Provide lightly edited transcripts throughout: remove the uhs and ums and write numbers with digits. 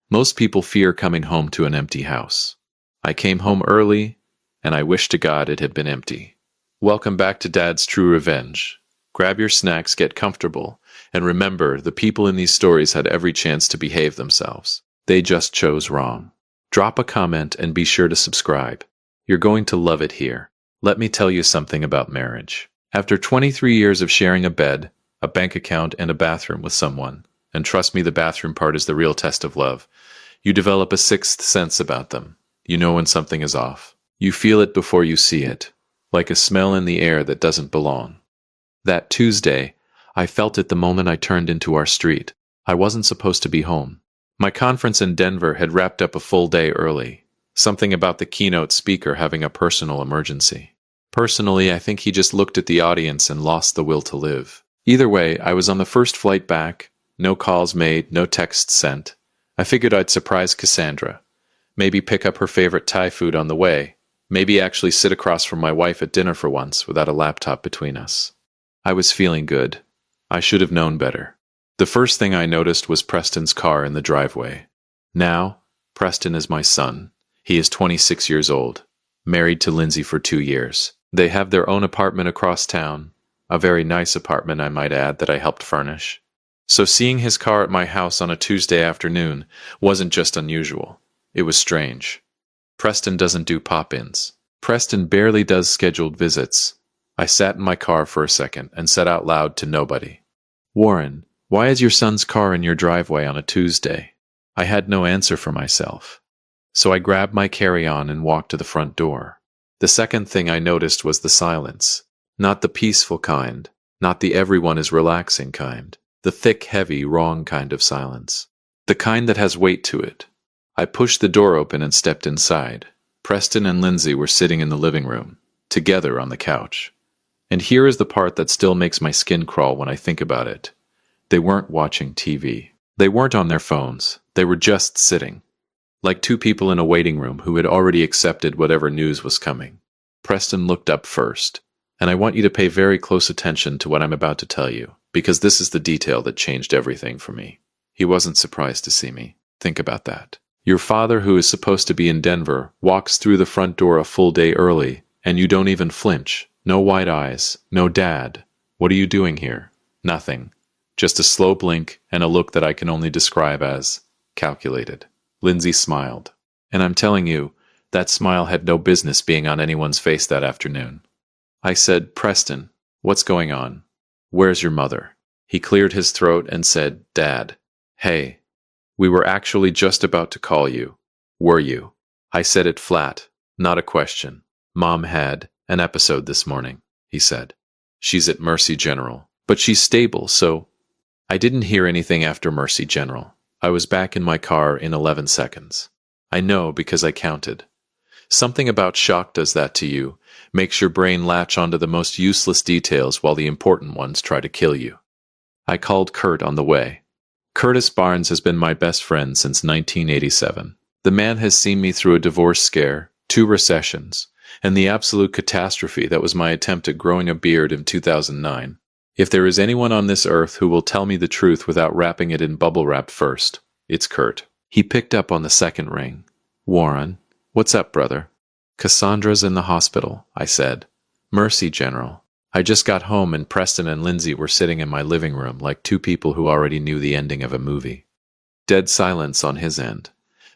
Most people fear coming home to an empty house. I came home early, and I wish to God it had been empty. Welcome back to Dad's True Revenge. Grab your snacks, get comfortable, and remember, the people in these stories had every chance to behave themselves. They just chose wrong. Drop a comment and be sure to subscribe. You're going to love it here. Let me tell you something about marriage. After 23 years of sharing a bed, a bank account, and a bathroom with someone, and trust me, the bathroom part is the real test of love, you develop a sixth sense about them. You know when something is off. You feel it before you see it, like a smell in the air that doesn't belong. That Tuesday, I felt it the moment I turned into our street. I wasn't supposed to be home. My conference in Denver had wrapped up a full day early. Something about the keynote speaker having a personal emergency. Personally, I think he just looked at the audience and lost the will to live. Either way, I was on the first flight back, no calls made, no texts sent. I figured I'd surprise Cassandra. Maybe pick up her favorite Thai food on the way. Maybe actually sit across from my wife at dinner for once without a laptop between us. I was feeling good. I should have known better. The first thing I noticed was Preston's car in the driveway. Now, Preston is my son. He is 26 years old, married to Lindsay for 2 years. They have their own apartment across town, a very nice apartment, I might add, that I helped furnish. So seeing his car at my house on a Tuesday afternoon wasn't just unusual. It was strange. Preston doesn't do pop-ins. Preston barely does scheduled visits. I sat in my car for a second and said out loud to nobody, "Warren, why is your son's car in your driveway on a Tuesday?" I had no answer for myself. So I grabbed my carry-on and walked to the front door. The second thing I noticed was the silence. Not the peaceful kind, not the everyone is relaxing kind. The thick, heavy, wrong kind of silence. The kind that has weight to it. I pushed the door open and stepped inside. Preston and Lindsay were sitting in the living room, together on the couch. And here is the part that still makes my skin crawl when I think about it. They weren't watching TV. They weren't on their phones. They were just sitting. Like two people in a waiting room who had already accepted whatever news was coming. Preston looked up first, and I want you to pay very close attention to what I'm about to tell you, because this is the detail that changed everything for me. He wasn't surprised to see me. Think about that. Your father, who is supposed to be in Denver, walks through the front door a full day early, and you don't even flinch. No wide eyes. No dad. What are you doing here? Nothing. Just a slow blink and a look that I can only describe as calculated. Lindsay smiled. And I'm telling you, that smile had no business being on anyone's face that afternoon. I said, "Preston, what's going on? Where's your mother?" He cleared his throat and said, "Dad, hey, we were actually just about to call you. Were you?" I said it flat, not a question. "Mom had an episode this morning," he said. "She's at Mercy General, but she's stable, so—" I didn't hear anything after Mercy General. I was back in my car in 11 seconds. I know because I counted. Something about shock does that to you, makes your brain latch onto the most useless details while the important ones try to kill you. I called Kurt on the way. Curtis Barnes has been my best friend since 1987. The man has seen me through a divorce scare, 2 recessions, and the absolute catastrophe that was my attempt at growing a beard in 2009. If there is anyone on this earth who will tell me the truth without wrapping it in bubble wrap first, it's Kurt. He picked up on the second ring. "Warren, what's up, brother?" "Cassandra's in the hospital," I said. "Mercy General." I just got home and Preston and Lindsay were sitting in my living room like two people who already knew the ending of a movie. Dead silence on his end.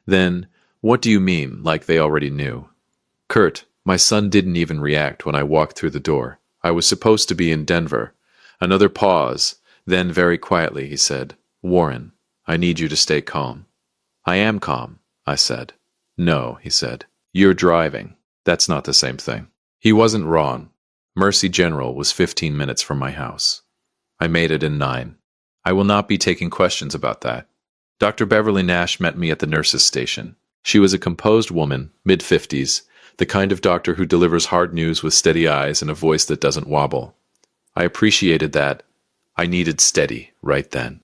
Then, "What do you mean, like they already knew?" "Kurt, my son didn't even react when I walked through the door. I was supposed to be in Denver." Another pause. Then, very quietly, he said, "Warren, I need you to stay calm." "I am calm," I said. "No," he said. "You're driving. That's not the same thing." He wasn't wrong. Mercy General was 15 minutes from my house. I made it in 9. I will not be taking questions about that. Dr. Beverly Nash met me at the nurse's station. She was a composed woman, mid-50s, the kind of doctor who delivers hard news with steady eyes and a voice that doesn't wobble. I appreciated that. I needed steady right then.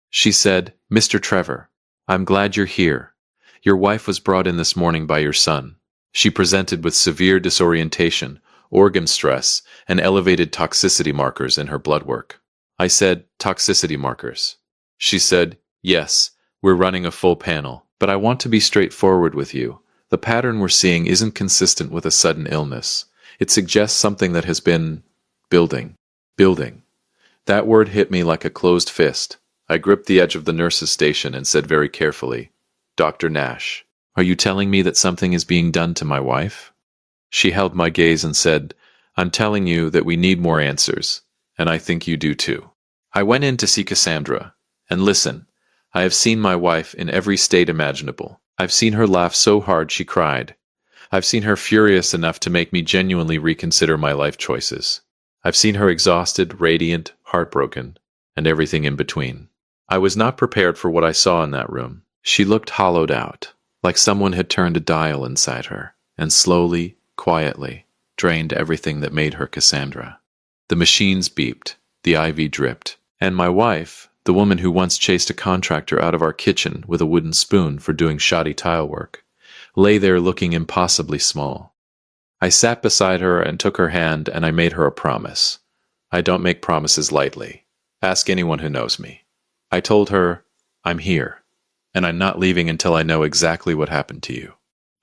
She said, "Mr. Trevor, I'm glad you're here. Your wife was brought in this morning by your son. She presented with severe disorientation, organ stress, and elevated toxicity markers in her blood work." I said, "Toxicity markers?" She said, "Yes, we're running a full panel. But I want to be straightforward with you. The pattern we're seeing isn't consistent with a sudden illness. It suggests something that has been building. Building. That word hit me like a closed fist. I gripped the edge of the nurse's station and said very carefully, Dr. Nash, are you telling me that something is being done to my wife? She held my gaze and said, I'm telling you that we need more answers, and I think you do too. I went in to see Cassandra, and listen, I have seen my wife in every state imaginable. I've seen her laugh so hard she cried. I've seen her furious enough to make me genuinely reconsider my life choices. I've seen her exhausted, radiant, heartbroken, and everything in between. I was not prepared for what I saw in that room. She looked hollowed out, like someone had turned a dial inside her, and slowly, quietly, drained everything that made her Cassandra. The machines beeped, the IV dripped, and my wife, the woman who once chased a contractor out of our kitchen with a wooden spoon for doing shoddy tile work, lay there looking impossibly small. I sat beside her and took her hand, and I made her a promise. I don't make promises lightly. Ask anyone who knows me. I told her, I'm here, and I'm not leaving until I know exactly what happened to you.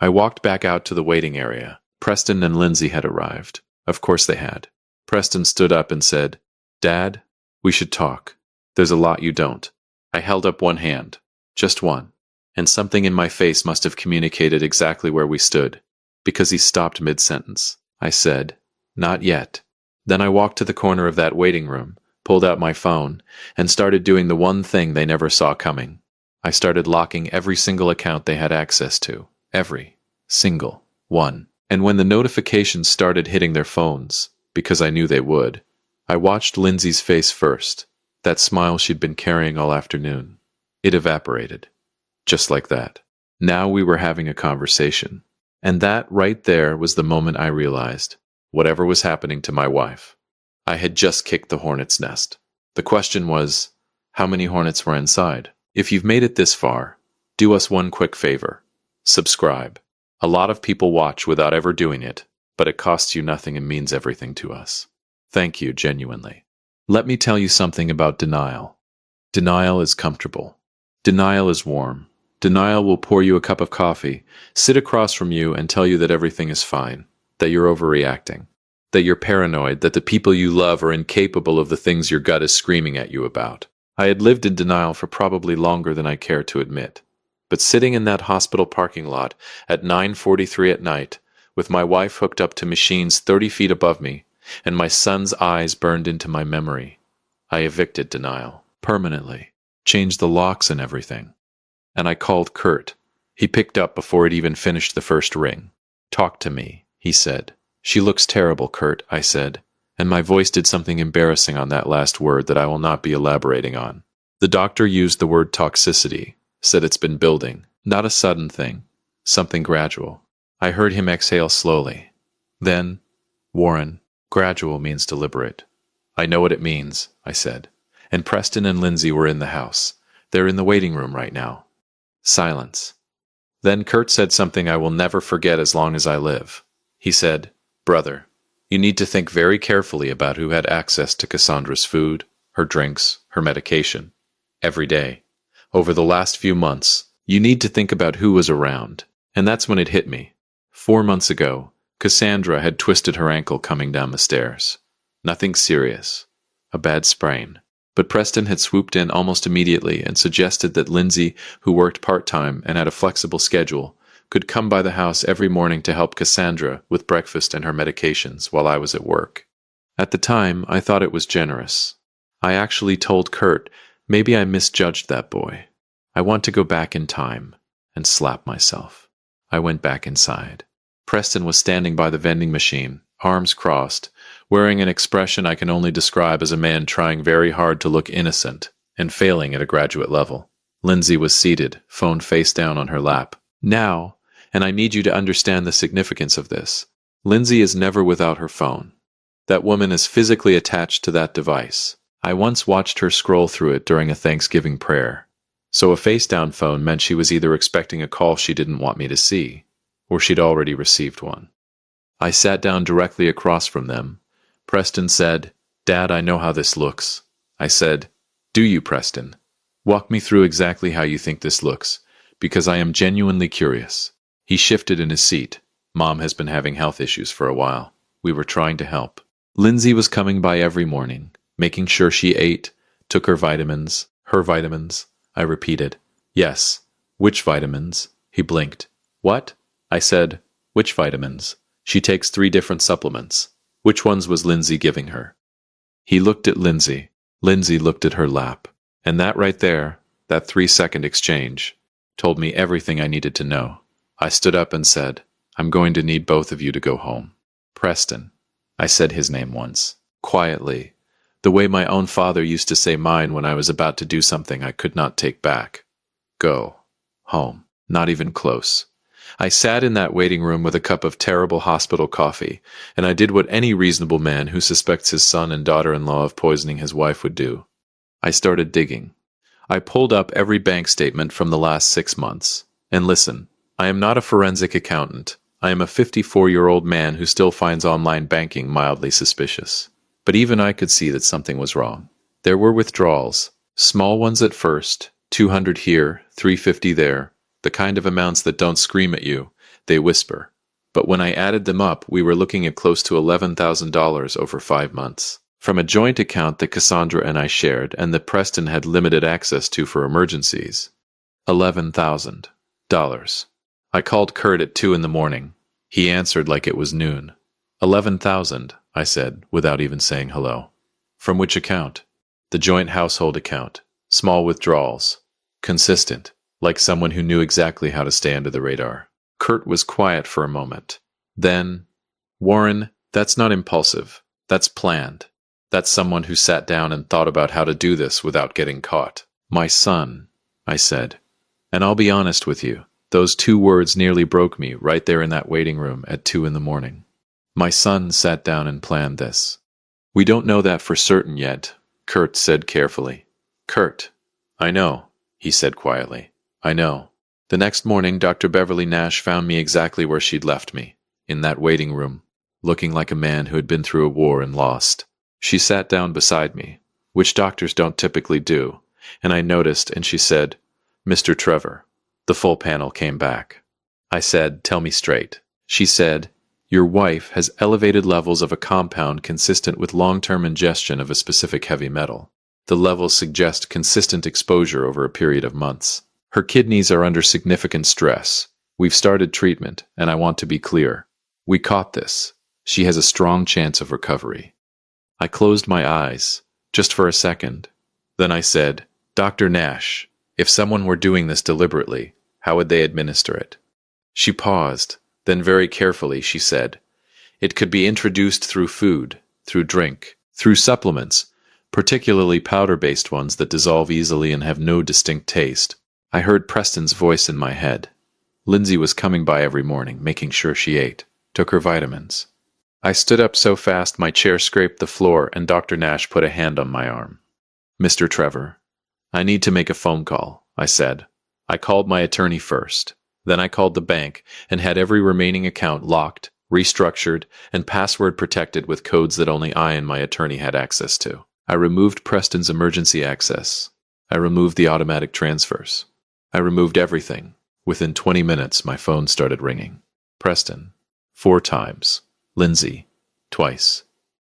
I walked back out to the waiting area. Preston and Lindsay had arrived. Of course they had. Preston stood up and said, Dad, we should talk. There's a lot you don't. I held up one hand, just one, and something in my face must have communicated exactly where we stood, because he stopped mid-sentence. I said, Not yet. Then I walked to the corner of that waiting room, pulled out my phone, and started doing the one thing they never saw coming. I started locking every single account they had access to. Every single one. And when the notifications started hitting their phones, because I knew they would, I watched Lindsay's face first, that smile she'd been carrying all afternoon. It evaporated. Just like that. Now we were having a conversation. And that right there was the moment I realized, whatever was happening to my wife, I had just kicked the hornet's nest. The question was, how many hornets were inside? If you've made it this far, do us one quick favor. Subscribe. A lot of people watch without ever doing it, but it costs you nothing and means everything to us. Thank you, genuinely. Let me tell you something about denial. Denial is comfortable. Denial is warm. Denial will pour you a cup of coffee, sit across from you and tell you that everything is fine, that you're overreacting, that you're paranoid, that the people you love are incapable of the things your gut is screaming at you about. I had lived in denial for probably longer than I care to admit. But sitting in that hospital parking lot at 9:43 at night, with my wife hooked up to machines 30 feet above me, and my son's eyes burned into my memory, I evicted denial, permanently, changed the locks and everything. And I called Kurt. He picked up before it even finished the first ring. Talk to me, he said. She looks terrible, Kurt, I said, and my voice did something embarrassing on that last word that I will not be elaborating on. The doctor used the word toxicity, said it's been building, not a sudden thing, something gradual. I heard him exhale slowly. Then, Warren, gradual means deliberate. I know what it means, I said. And Preston and Lindsay were in the house. They're in the waiting room right now. Silence. Then Kurt said something I will never forget as long as I live. He said, Brother, you need to think very carefully about who had access to Cassandra's food, her drinks, her medication. Every day. Over the last few months, you need to think about who was around. And that's when it hit me. 4 months ago, Cassandra had twisted her ankle coming down the stairs. Nothing serious. A bad sprain. But Preston had swooped in almost immediately and suggested that Lindsay, who worked part-time and had a flexible schedule, could come by the house every morning to help Cassandra with breakfast and her medications while I was at work. At the time, I thought it was generous. I actually told Kurt, maybe I misjudged that boy. I want to go back in time and slap myself. I went back inside. Preston was standing by the vending machine, arms crossed, wearing an expression I can only describe as a man trying very hard to look innocent and failing at a graduate level. Lindsay was seated, phone face down on her lap. Now, and I need you to understand the significance of this, Lindsay is never without her phone. That woman is physically attached to that device. I once watched her scroll through it during a Thanksgiving prayer. So a face-down phone meant she was either expecting a call she didn't want me to see, or she'd already received one. I sat down directly across from them. Preston said, Dad, I know how this looks. I said, Do you, Preston? Walk me through exactly how you think this looks, because I am genuinely curious. He shifted in his seat. Mom has been having health issues for a while. We were trying to help. Lindsay was coming by every morning, making sure she ate, took her vitamins. Her vitamins, I repeated. Yes. Which vitamins? He blinked. What? I said, which vitamins? She takes 3 different supplements. Which ones was Lindsay giving her? He looked at Lindsay. Lindsay looked at her lap. And that right there, that 3-second exchange, told me everything I needed to know. I stood up and said, I'm going to need both of you to go home. Preston. I said his name once, quietly, the way my own father used to say mine when I was about to do something I could not take back. Go. Home. Not even close. I sat in that waiting room with a cup of terrible hospital coffee, and I did what any reasonable man who suspects his son and daughter-in-law of poisoning his wife would do. I started digging. I pulled up every bank statement from the last 6 months. And listen, I am not a forensic accountant. I am a 54-year-old man who still finds online banking mildly suspicious. But even I could see that something was wrong. There were withdrawals, small ones at first, 200 here, 350 there, the kind of amounts that don't scream at you, they whisper. But when I added them up, we were looking at close to $11,000 over 5 months. From a joint account that Cassandra and I shared and that Preston had limited access to for emergencies. $11,000. I called Kurt at 2 in the morning. He answered like it was noon. 11,000, I said, without even saying hello. From which account? The joint household account. Small withdrawals. Consistent, like someone who knew exactly how to stay under the radar. Kurt was quiet for a moment. Then, Warren, that's not impulsive. That's planned. That's someone who sat down and thought about how to do this without getting caught. My son, I said. And I'll be honest with you, those 2 words nearly broke me right there in that waiting room at 2 in the morning. My son sat down and planned this. We don't know that for certain yet, Kurt said carefully. Kurt, I know, he said quietly. I know. The next morning, Dr. Beverly Nash found me exactly where she'd left me, in that waiting room, looking like a man who had been through a war and lost. She sat down beside me, which doctors don't typically do, and I noticed, and she said, Mr. Trevor. The full panel came back. I said, tell me straight. She said, your wife has elevated levels of a compound consistent with long-term ingestion of a specific heavy metal. The levels suggest consistent exposure over a period of months. Her kidneys are under significant stress. We've started treatment, and I want to be clear. We caught this. She has a strong chance of recovery. I closed my eyes, just for a second. Then I said, Dr. Nash, if someone were doing this deliberately, how would they administer it? She paused, then very carefully she said, it could be introduced through food, through drink, through supplements, particularly powder-based ones that dissolve easily and have no distinct taste. I heard Preston's voice in my head. Lindsay was coming by every morning, making sure she ate, took her vitamins. I stood up so fast my chair scraped the floor and Dr. Nash put a hand on my arm. Mr. Trevor, I need to make a phone call, I said. I called my attorney first. Then I called the bank and had every remaining account locked, restructured, and password protected with codes that only I and my attorney had access to. I removed Preston's emergency access. I removed the automatic transfers. I removed everything. Within 20 minutes, my phone started ringing. Preston, 4 times. Lindsay, twice.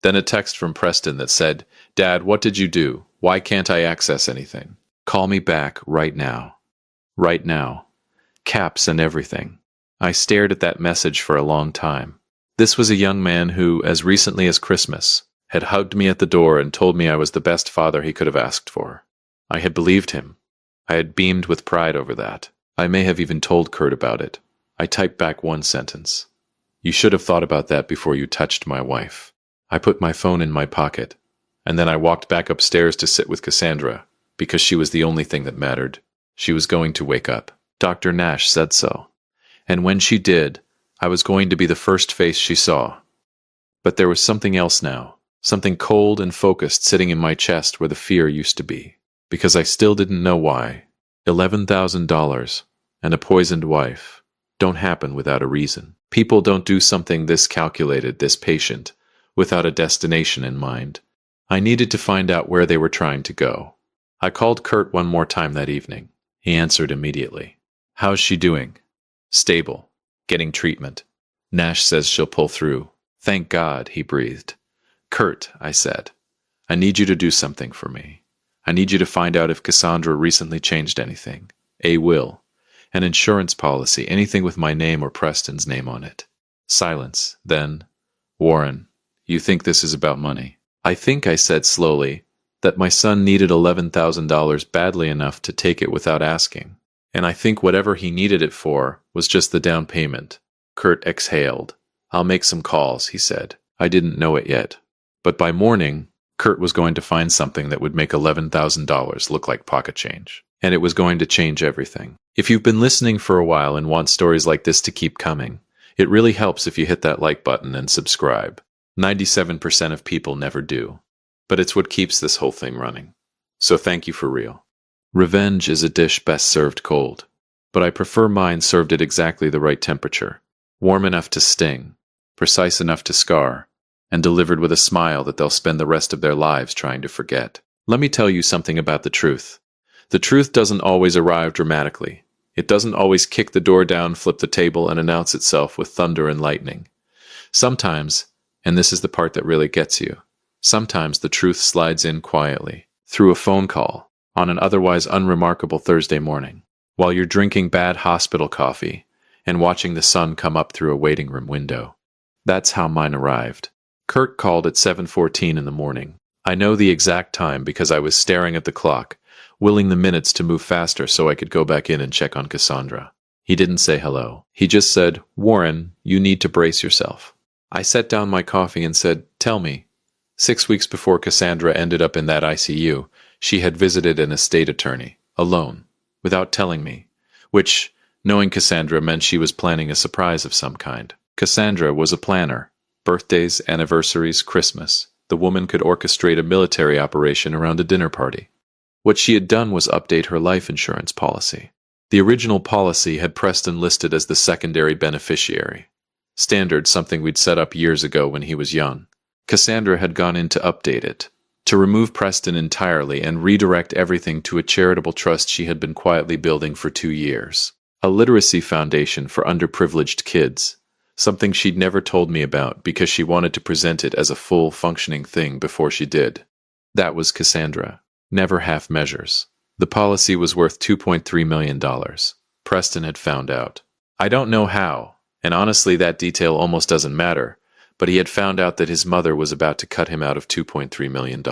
Then a text from Preston that said, Dad, what did you do? Why can't I access anything? Call me back right now. Right now. Caps and everything. I stared at that message for a long time. This was a young man who, as recently as Christmas, had hugged me at the door and told me I was the best father he could have asked for. I had believed him. I had beamed with pride over that. I may have even told Kurt about it. I typed back one sentence. You should have thought about that before you touched my wife. I put my phone in my pocket, and then I walked back upstairs to sit with Cassandra, because she was the only thing that mattered. She was going to wake up. Dr. Nash said so. And when she did, I was going to be the first face she saw. But there was something else now, something cold and focused sitting in my chest where the fear used to be, because I still didn't know why. $11,000 and a poisoned wife don't happen without a reason. People don't do something this calculated, this patient, without a destination in mind. I needed to find out where they were trying to go. I called Kurt one more time that evening. He answered immediately. How's she doing? Stable. Getting treatment. Nash says she'll pull through. Thank God, he breathed. Kurt, I said, I need you to do something for me. I need you to find out if Cassandra recently changed anything. A will. An insurance policy, anything with my name or Preston's name on it. Silence. Then, Warren, you think this is about money? I think, I said slowly, that my son needed $11,000 badly enough to take it without asking. And I think whatever he needed it for was just the down payment. Kurt exhaled. I'll make some calls, he said. I didn't know it yet. But by morning, Kurt was going to find something that would make $11,000 look like pocket change. And it was going to change everything. If you've been listening for a while and want stories like this to keep coming, it really helps if you hit that like button and subscribe. 97% of people never do. But it's what keeps this whole thing running. So thank you for real. Revenge is a dish best served cold. But I prefer mine served at exactly the right temperature. Warm enough to sting, precise enough to scar, and delivered with a smile that they'll spend the rest of their lives trying to forget. Let me tell you something about the truth. The truth doesn't always arrive dramatically. It doesn't always kick the door down, flip the table, and announce itself with thunder and lightning. Sometimes, and this is the part that really gets you, sometimes the truth slides in quietly, through a phone call, on an otherwise unremarkable Thursday morning, while you're drinking bad hospital coffee and watching the sun come up through a waiting room window. That's how mine arrived. Kurt called at 7:14 in the morning. I know the exact time because I was staring at the clock, willing the minutes to move faster so I could go back in and check on Cassandra. He didn't say hello. He just said, Warren, you need to brace yourself. I set down my coffee and said, tell me. 6 weeks before Cassandra ended up in that ICU, she had visited an estate attorney, alone, without telling me, which, knowing Cassandra, meant she was planning a surprise of some kind. Cassandra was a planner. Birthdays, anniversaries, Christmas. The woman could orchestrate a military operation around a dinner party. What she had done was update her life insurance policy. The original policy had Preston listed as the secondary beneficiary. Standard, something we'd set up years ago when he was young. Cassandra had gone in to update it, to remove Preston entirely and redirect everything to a charitable trust she had been quietly building for 2 years. A literacy foundation for underprivileged kids. Something she'd never told me about because she wanted to present it as a full, functioning thing before she did. That was Cassandra. Never half measures. The policy was worth $2.3 million. Preston had found out. I don't know how, and honestly that detail almost doesn't matter, but he had found out that his mother was about to cut him out of $2.3 million.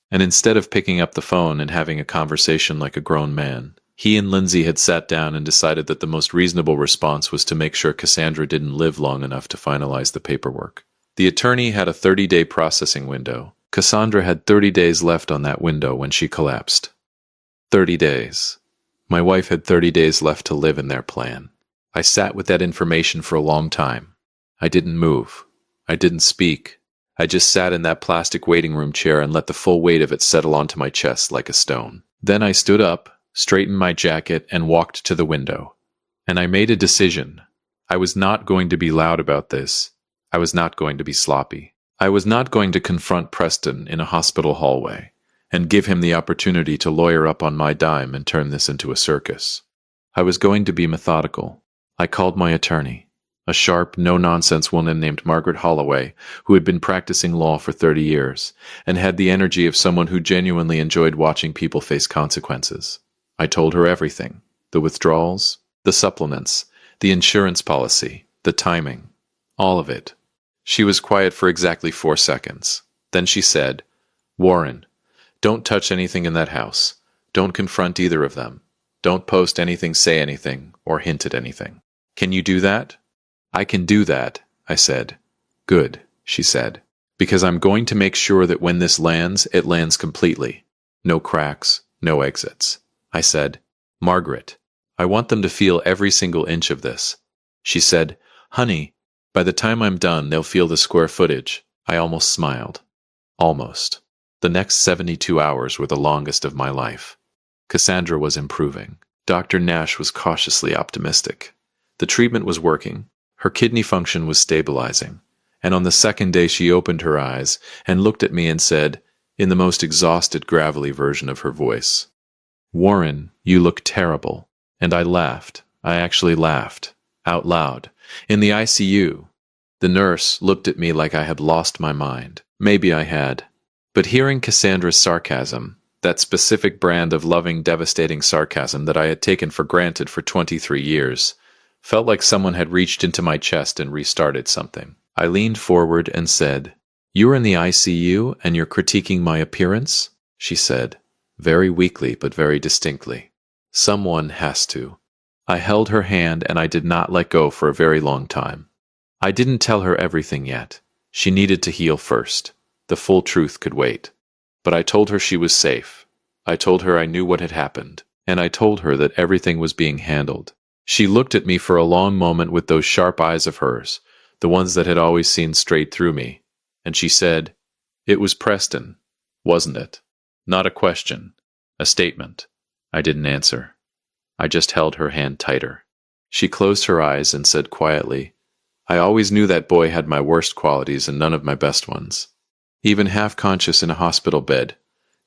And instead of picking up the phone and having a conversation like a grown man, he and Lindsay had sat down and decided that the most reasonable response was to make sure Cassandra didn't live long enough to finalize the paperwork. The attorney had a 30-day processing window. Cassandra had 30 days left on that window when she collapsed. 30 days. My wife had 30 days left to live in their plan. I sat with that information for a long time. I didn't move. I didn't speak. I just sat in that plastic waiting room chair and let the full weight of it settle onto my chest like a stone. Then I stood up, straightened my jacket, and walked to the window. And I made a decision. I was not going to be loud about this. I was not going to be sloppy. I was not going to confront Preston in a hospital hallway and give him the opportunity to lawyer up on my dime and turn this into a circus. I was going to be methodical. I called my attorney, a sharp, no-nonsense woman named Margaret Holloway, who had been practicing law for 30 years and had the energy of someone who genuinely enjoyed watching people face consequences. I told her everything: the withdrawals, the supplements, the insurance policy, the timing, all of it. She was quiet for exactly 4 seconds. Then she said, Warren, don't touch anything in that house. Don't confront either of them. Don't post anything, say anything, or hint at anything. Can you do that? I can do that, I said. Good, she said, because I'm going to make sure that when this lands, it lands completely. No cracks, no exits. I said, Margaret, I want them to feel every single inch of this. She said, honey, by the time I'm done, they'll feel the square footage. I almost smiled. Almost. The next 72 hours were the longest of my life. Cassandra was improving. Dr. Nash was cautiously optimistic. The treatment was working. Her kidney function was stabilizing. And on the second day she opened her eyes and looked at me and said, in the most exhausted, gravelly version of her voice, Warren, you look terrible. And I laughed, I actually laughed, out loud, in the ICU. The nurse looked at me like I had lost my mind. Maybe I had. But hearing Cassandra's sarcasm, that specific brand of loving, devastating sarcasm that I had taken for granted for 23 years, felt like someone had reached into my chest and restarted something. I leaned forward and said, "You're in the ICU and you're critiquing my appearance?" she said, very weakly but very distinctly. Someone has to. I held her hand and I did not let go for a very long time. I didn't tell her everything yet. She needed to heal first. The full truth could wait. But I told her she was safe. I told her I knew what had happened. And I told her that everything was being handled. She looked at me for a long moment with those sharp eyes of hers, the ones that had always seen straight through me. And she said, "It was Preston, wasn't it?" Not a question. A statement. I didn't answer. I just held her hand tighter. She closed her eyes and said quietly, "I always knew that boy had my worst qualities and none of my best ones." Even half-conscious in a hospital bed,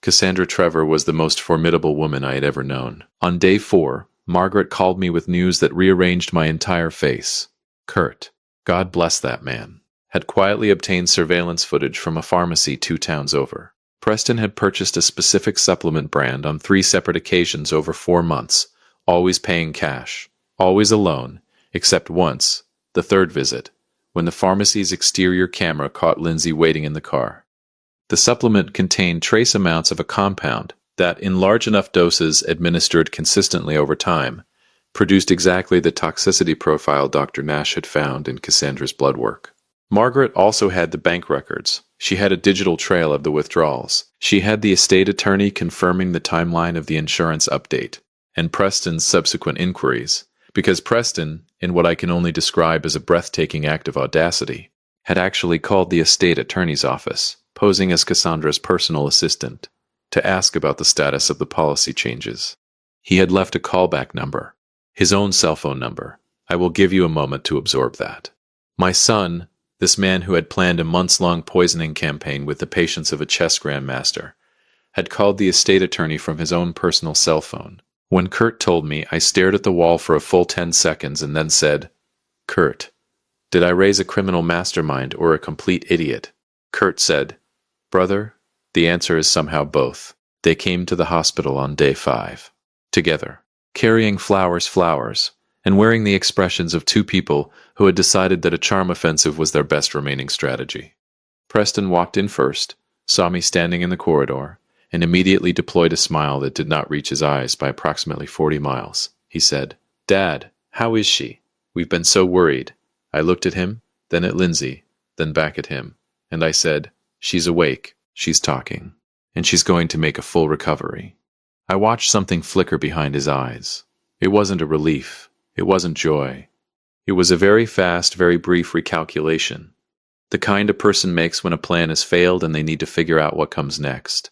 Cassandra Trevor was the most formidable woman I had ever known. On day 4, Margaret called me with news that rearranged my entire face. Kurt, God bless that man, had quietly obtained surveillance footage from a pharmacy 2 towns over. Preston had purchased a specific supplement brand on 3 separate occasions over 4 months, always paying cash, always alone, except once, the 3rd visit, when the pharmacy's exterior camera caught Lindsay waiting in the car. The supplement contained trace amounts of a compound that, in large enough doses administered consistently over time, produced exactly the toxicity profile Dr. Nash had found in Cassandra's blood work. Margaret also had the bank records. She had a digital trail of the withdrawals. She had the estate attorney confirming the timeline of the insurance update, and Preston's subsequent inquiries, because Preston, in what I can only describe as a breathtaking act of audacity, had actually called the estate attorney's office, posing as Cassandra's personal assistant, to ask about the status of the policy changes. He had left a callback number, his own cell phone number. I will give you a moment to absorb that. My son, this man who had planned a months-long poisoning campaign with the patience of a chess grandmaster, had called the estate attorney from his own personal cell phone. When Kurt told me, I stared at the wall for a full 10 seconds and then said, "Kurt, did I raise a criminal mastermind or a complete idiot?" Kurt said, "Brother, the answer is somehow both." They came to the hospital on day 5. Together, carrying flowers, and wearing the expressions of 2 people who had decided that a charm offensive was their best remaining strategy. Preston walked in first, saw me standing in the corridor, and immediately deployed a smile that did not reach his eyes by approximately 40 miles. He said, "Dad, how is she? We've been so worried." I looked at him, then at Lindsay, then back at him, and I said, "She's awake, she's talking, and she's going to make a full recovery." I watched something flicker behind his eyes. It wasn't a relief. It wasn't joy. It was a very fast, very brief recalculation. The kind a person makes when a plan has failed and they need to figure out what comes next.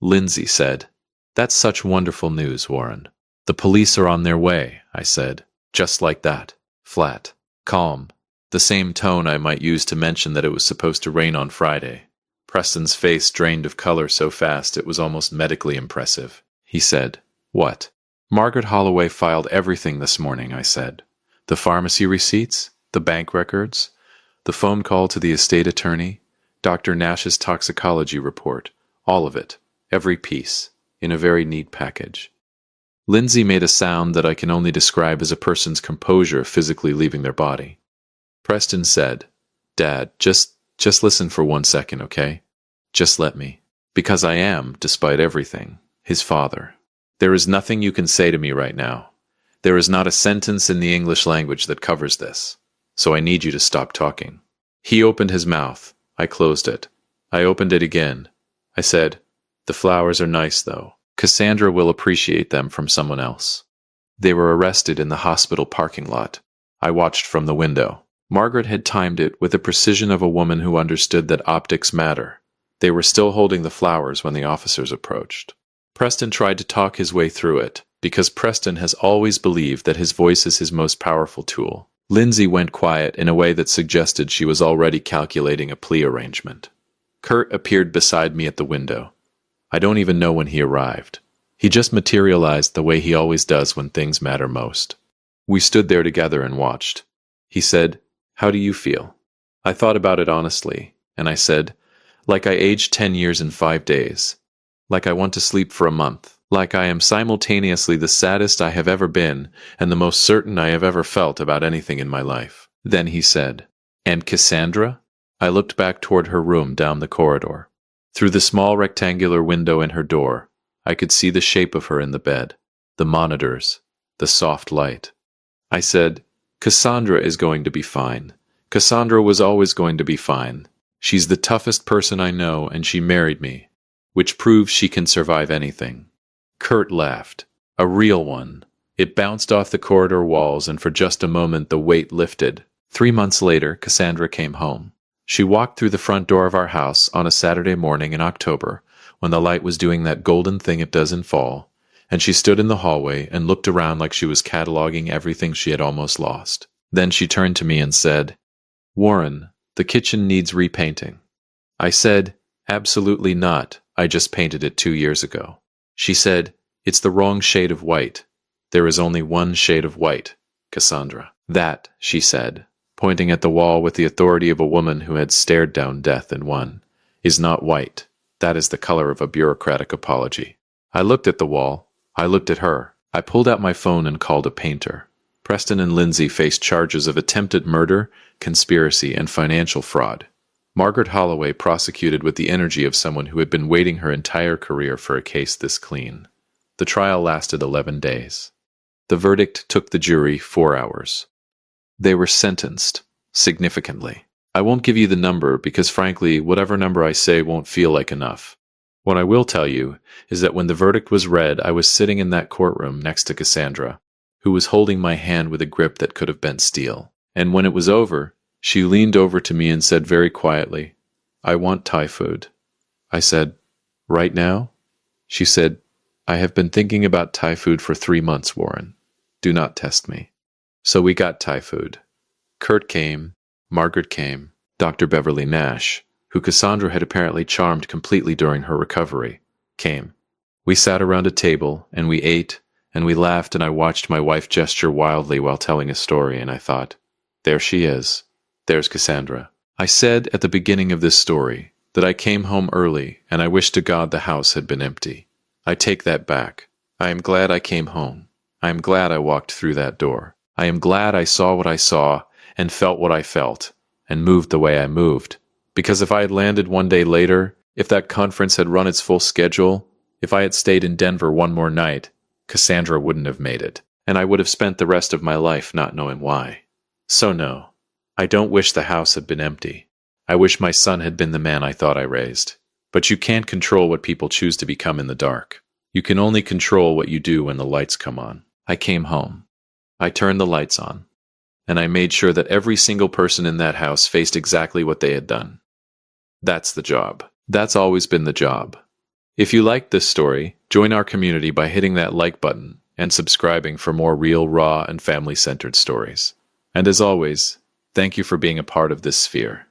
Lindsay said, "That's such wonderful news, Warren." "The police are on their way," I said. Just like that. Flat. Calm. The same tone I might use to mention that it was supposed to rain on Friday. Preston's face drained of color so fast it was almost medically impressive. He said, "What?" "Margaret Holloway filed everything this morning," I said. "The pharmacy receipts, the bank records, the phone call to the estate attorney, Dr. Nash's toxicology report, all of it, every piece, in a very neat package." Lindsay made a sound that I can only describe as a person's composure physically leaving their body. Preston said, "Dad, just listen for 1 second, okay? Just let me. Because I am, despite everything, his father. There is nothing you can say to me right now. There is not a sentence in the English language that covers this. So I need you to stop talking." He opened his mouth. I closed it. I opened it again. I said, "The flowers are nice, though. Cassandra will appreciate them from someone else." They were arrested in the hospital parking lot. I watched from the window. Margaret had timed it with the precision of a woman who understood that optics matter. They were still holding the flowers when the officers approached. Preston tried to talk his way through it, because Preston has always believed that his voice is his most powerful tool. Lindsay went quiet in a way that suggested she was already calculating a plea arrangement. Kurt appeared beside me at the window. I don't even know when he arrived. He just materialized the way he always does when things matter most. We stood there together and watched. He said, "How do you feel?" I thought about it honestly, and I said, "Like I aged 10 years in 5 days. Like I want to sleep for a month. Like I am simultaneously the saddest I have ever been and the most certain I have ever felt about anything in my life." Then he said, "And Cassandra?" I looked back toward her room down the corridor. Through the small rectangular window in her door, I could see the shape of her in the bed, the monitors, the soft light. I said, "Cassandra is going to be fine. Cassandra was always going to be fine. She's the toughest person I know, and she married me, which proves she can survive anything." Kurt laughed. A real one. It bounced off the corridor walls, and for just a moment the weight lifted. 3 months later, Cassandra came home. She walked through the front door of our house on a Saturday morning in October, when the light was doing that golden thing it does in fall, and she stood in the hallway and looked around like she was cataloging everything she had almost lost. Then she turned to me and said, "Warren, the kitchen needs repainting." I said, "Absolutely not. I just painted it 2 years ago." She said, "It's the wrong shade of white. There is only one shade of white, Cassandra." "That," she said, pointing at the wall with the authority of a woman who had stared down death and won, "is not white. That is the color of a bureaucratic apology." I looked at the wall. I looked at her. I pulled out my phone and called a painter. Preston and Lindsay faced charges of attempted murder, conspiracy, and financial fraud. Margaret Holloway prosecuted with the energy of someone who had been waiting her entire career for a case this clean. The trial lasted 11 days. The verdict took the jury 4 hours. They were sentenced, significantly. I won't give you the number because, frankly, whatever number I say won't feel like enough. What I will tell you is that when the verdict was read, I was sitting in that courtroom next to Cassandra, who was holding my hand with a grip that could have bent steel. And when it was over, she leaned over to me and said very quietly, "I want Thai food." I said, "Right now?" She said, "I have been thinking about Thai food for 3 months, Warren. Do not test me." So we got Thai food. Kurt came, Margaret came, Dr. Beverly Nash, who Cassandra had apparently charmed completely during her recovery, came. We sat around a table, and we ate, and we laughed, and I watched my wife gesture wildly while telling a story, and I thought, there she is. There's Cassandra. I said at the beginning of this story that I came home early, and I wished to God the house had been empty. I take that back. I am glad I came home. I am glad I walked through that door. I am glad I saw what I saw, and felt what I felt, and moved the way I moved. Because if I had landed one day later, if that conference had run its full schedule, if I had stayed in Denver one more night, Cassandra wouldn't have made it, and I would have spent the rest of my life not knowing why. So no, I don't wish the house had been empty. I wish my son had been the man I thought I raised. But you can't control what people choose to become in the dark. You can only control what you do when the lights come on. I came home. I turned the lights on, and I made sure that every single person in that house faced exactly what they had done. That's the job. That's always been the job. If you liked this story, join our community by hitting that like button and subscribing for more real, raw, and family-centered stories. And as always, thank you for being a part of this sphere.